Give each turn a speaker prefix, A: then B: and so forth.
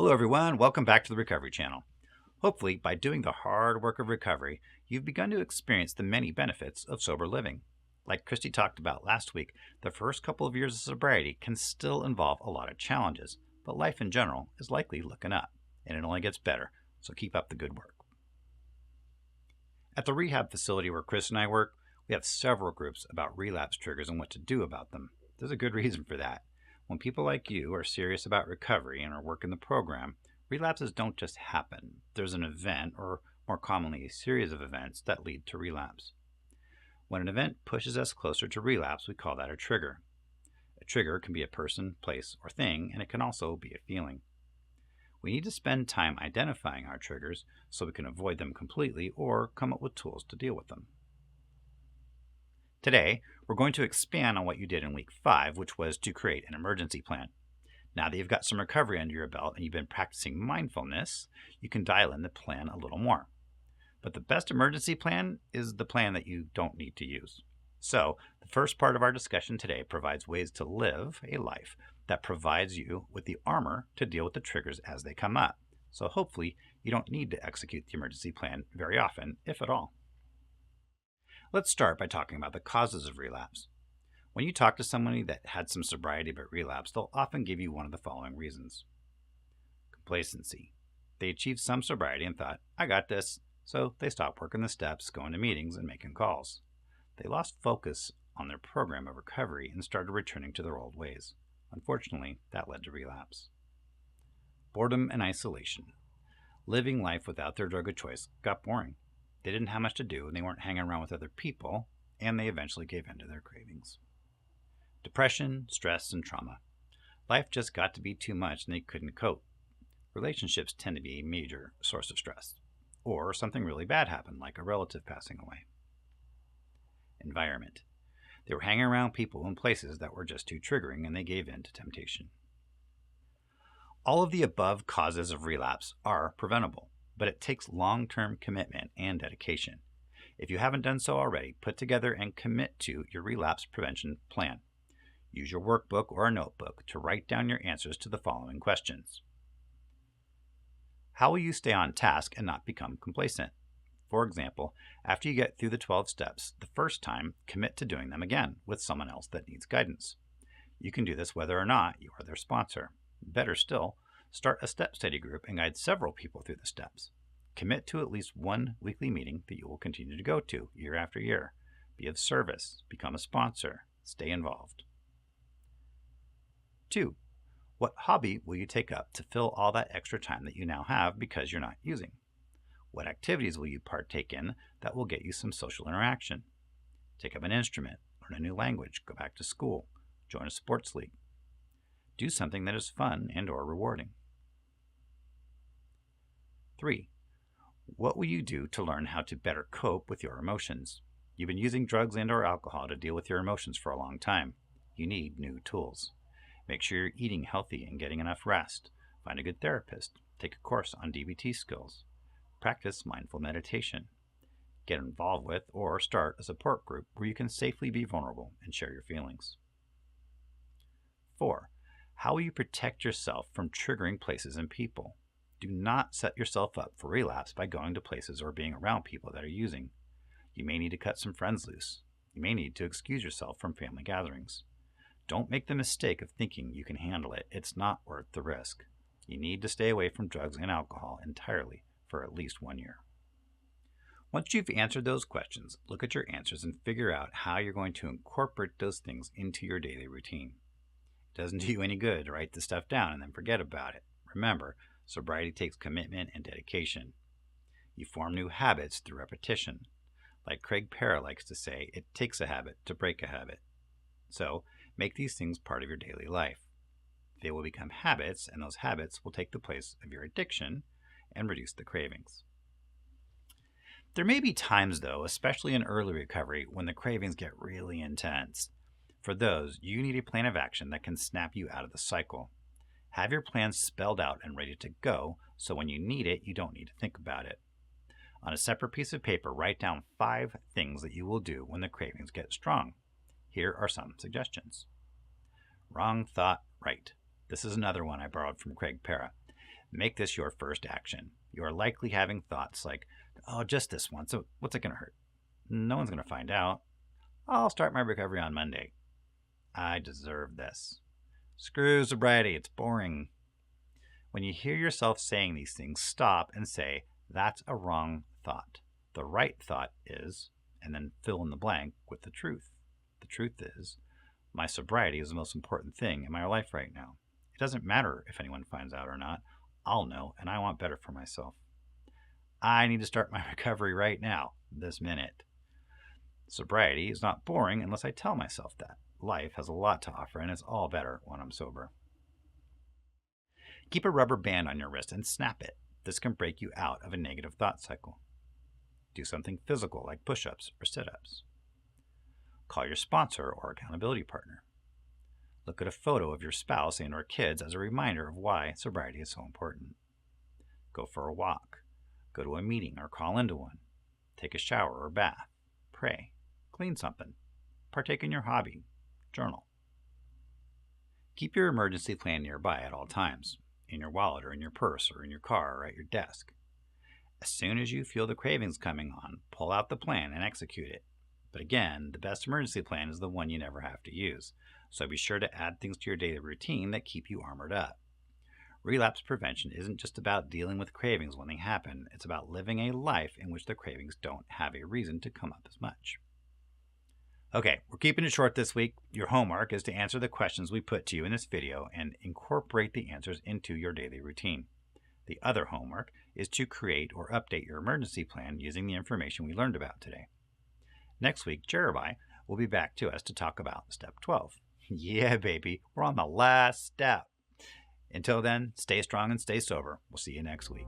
A: Hello, everyone. Welcome back to the Recovery Channel. Hopefully, by doing the hard work of recovery, you've begun to experience the many benefits of sober living. Like Christy talked about last week, the first couple of years of sobriety can still involve a lot of challenges, but life in general is likely looking up, and it only gets better, so keep up the good work. At the rehab facility where Chris and I work, we have several groups about relapse triggers and what to do about them. There's a good reason for that. When people like you are serious about recovery and are working the program, relapses don't just happen. There's an event, or more commonly, a series of events that lead to relapse. When an event pushes us closer to relapse, we call that a trigger. A trigger can be a person, place, or thing, and it can also be a feeling. We need to spend time identifying our triggers so we can avoid them completely or come up with tools to deal with them. Today, we're going to expand on what you did in week 5, which was to create an emergency plan. Now that you've got some recovery under your belt and you've been practicing mindfulness, you can dial in the plan a little more. But the best emergency plan is the plan that you don't need to use. So, the first part of our discussion today provides ways to live a life that provides you with the armor to deal with the triggers as they come up. So hopefully, you don't need to execute the emergency plan very often, if at all. Let's start by talking about the causes of relapse. When you talk to somebody that had some sobriety but relapsed, they'll often give you one of the following reasons. Complacency. They achieved some sobriety and thought, I got this, so they stopped working the steps, going to meetings, and making calls. They lost focus on their program of recovery and started returning to their old ways. Unfortunately, that led to relapse. Boredom and isolation. Living life without their drug of choice got boring. They didn't have much to do, and they weren't hanging around with other people, and they eventually gave in to their cravings. Depression, stress, and trauma. Life just got to be too much, and they couldn't cope. Relationships tend to be a major source of stress, or something really bad happened, like a relative passing away. Environment. They were hanging around people and places that were just too triggering, and they gave in to temptation. All of the above causes of relapse are preventable, but it takes long-term commitment and dedication. If you haven't done so already, put together and commit to your relapse prevention plan. Use your workbook or a notebook to write down your answers to the following questions. How will you stay on task and not become complacent? For example, after you get through the 12 steps, the first time, commit to doing them again with someone else that needs guidance. You can do this whether or not you are their sponsor. Better still, start a step study group and guide several people through the steps. Commit to at least one weekly meeting that you will continue to go to year after year. Be of service, become a sponsor, stay involved. 2. What hobby will you take up to fill all that extra time that you now have because you're not using? What activities will you partake in that will get you some social interaction? Take up an instrument, learn a new language, go back to school, join a sports league. Do something that is fun and or rewarding. 3. What will you do to learn how to better cope with your emotions? You've been using drugs and or alcohol to deal with your emotions for a long time. You need new tools. Make sure you're eating healthy and getting enough rest. Find a good therapist. Take a course on DBT skills. Practice mindful meditation. Get involved with or start a support group where you can safely be vulnerable and share your feelings. 4. How will you protect yourself from triggering places and people? Do not set yourself up for relapse by going to places or being around people that are using. You may need to cut some friends loose. You may need to excuse yourself from family gatherings. Don't make the mistake of thinking you can handle it. It's not worth the risk. You need to stay away from drugs and alcohol entirely for at least 1 year. Once you've answered those questions, look at your answers and figure out how you're going to incorporate those things into your daily routine. It doesn't do you any good to write the stuff down and then forget about it. Remember, sobriety takes commitment and dedication. You form new habits through repetition. Like Craig Parra likes to say, it takes a habit to break a habit. So, make these things part of your daily life. They will become habits, and those habits will take the place of your addiction and reduce the cravings. There may be times, though, especially in early recovery, when the cravings get really intense. For those, you need a plan of action that can snap you out of the cycle. Have your plan spelled out and ready to go, so when you need it, you don't need to think about it. On a separate piece of paper, write down 5 things that you will do when the cravings get strong. Here are some suggestions. Wrong thought, right. This is another one I borrowed from Craig Parra. Make this your first action. You are likely having thoughts like, oh, just this one, so what's it going to hurt? No one's going to find out. I'll start my recovery on Monday. I deserve this. Screw sobriety, it's boring. When you hear yourself saying these things, stop and say, that's a wrong thought. The right thought is, and then fill in the blank with the truth. The truth is, my sobriety is the most important thing in my life right now. It doesn't matter if anyone finds out or not. I'll know, and I want better for myself. I need to start my recovery right now, this minute. Sobriety is not boring unless I tell myself that. Life has a lot to offer, and it's all better when I'm sober. Keep a rubber band on your wrist and snap it. This can break you out of a negative thought cycle. Do something physical like push-ups or sit-ups. Call your sponsor or accountability partner. Look at a photo of your spouse and or kids as a reminder of why sobriety is so important. Go for a walk. Go to a meeting or call into one. Take a shower or bath. Pray. Clean something. Partake in your hobby. Journal. Keep your emergency plan nearby at all times, in your wallet or in your purse or in your car or at your desk. As soon as you feel the cravings coming on, pull out the plan and execute it. But again, the best emergency plan is the one you never have to use, so be sure to add things to your daily routine that keep you armored up. Relapse prevention isn't just about dealing with cravings when they happen, it's about living a life in which the cravings don't have a reason to come up as much. Okay, we're keeping it short this week. Your homework is to answer the questions we put to you in this video and incorporate the answers into your daily routine. The other homework is to create or update your emergency plan using the information we learned about today. Next week, Jeremiah will be back to us to talk about step 12. Yeah, baby, we're on the last step. Until then, stay strong and stay sober. We'll see you next week.